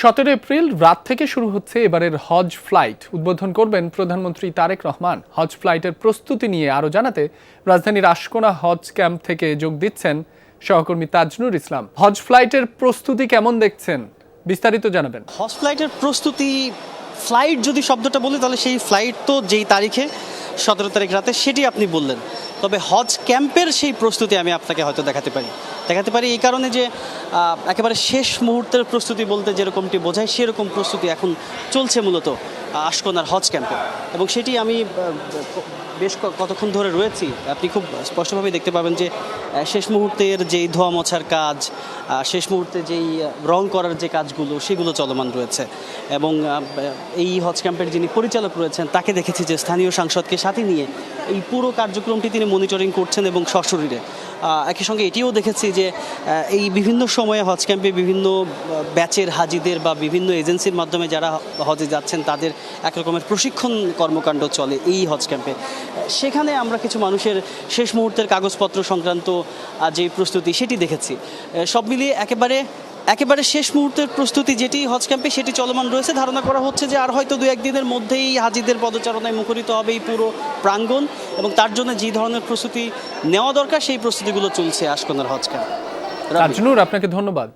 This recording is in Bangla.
17 এপ্রিল রাত থেকে শুরু হচ্ছে এবারের হজ ফ্লাইট। উদ্বোধন করবেন প্রধানমন্ত্রী তারেক রহমান। হজ ফ্লাইটের প্রস্তুতি নিয়ে আরো জানাতে রাজধানীর আশকোনা হজ ক্যাম্প থেকে যোগ দিচ্ছেন সহকর্মী তাজনুর ইসলাম। হজ ফ্লাইটের প্রস্তুতি কেমন দেখছেন, বিস্তারিত জানাবেন। হজ ফ্লাইটের প্রস্তুতি, ফ্লাইট যদি শব্দটা বলি তাহলে সেই ফ্লাইট তো যেই তারিখে 17 তারিখ রাতে সেটি আপনি বললেন, তবে হজ ক্যাম্পের সেই প্রস্তুতি আমি আপনাকে হয়তো দেখাতে পারি এই কারণে যে একেবারে শেষ মুহূর্তের প্রস্তুতি বলতে যেরকমটি বোঝায় সেরকম প্রস্তুতি এখন চলছে মূলত আশকোনার হজ ক্যাম্পে, এবং সেটি আমি বেশ কতক্ষণ ধরে রয়েছি। আপনি খুব স্পষ্টভাবে দেখতে পাবেন যে শেষ মুহূর্তের যেই ধোয়া মোছার কাজ, শেষ মুহূর্তে যেই রং করার যে কাজগুলো সেগুলো চলমান রয়েছে। এবং এই হজ ক্যাম্পের যিনি পরিচালক রয়েছেন তাকে দেখেছি যে স্থানীয় সাংসদকে সাথে নিয়ে এই পুরো কার্যক্রমটি তিনি মনিটরিং করছেন এবং সশরীরে। একই সঙ্গে এটিও দেখেছি যে এই বিভিন্ন সময়ে হজ ক্যাম্পে বিভিন্ন ব্যাচের হাজিদের বা বিভিন্ন এজেন্সির মাধ্যমে যারা হজে যাচ্ছেন তাদের একরকমের প্রশিক্ষণ কর্মকাণ্ড চলে এই হজ ক্যাম্পে। সেখানে আমরা কিছু মানুষের শেষ মুহূর্তের কাগজপত্র সংক্রান্ত যে প্রস্তুতি সেটি দেখেছি। সব মিলিয়ে একেবারে শেষ মুহূর্তের প্রস্তুতি যেটি হজ ক্যাম্পে সেটি চলমান রয়েছে। ধারণা করা হচ্ছে যে আর হয়তো 2-1 দিনের মধ্যেই হাজিদের পদচারণায় মুখরিত হবে এই পুরো প্রাঙ্গণ, এবং তার জন্য যে ধরনের প্রস্তুতি নেওয়া দরকার সেই প্রস্তুতিগুলো চলছে আশকোনার হজ ক্যাম্প। তাজনুর, আপনাকে ধন্যবাদ।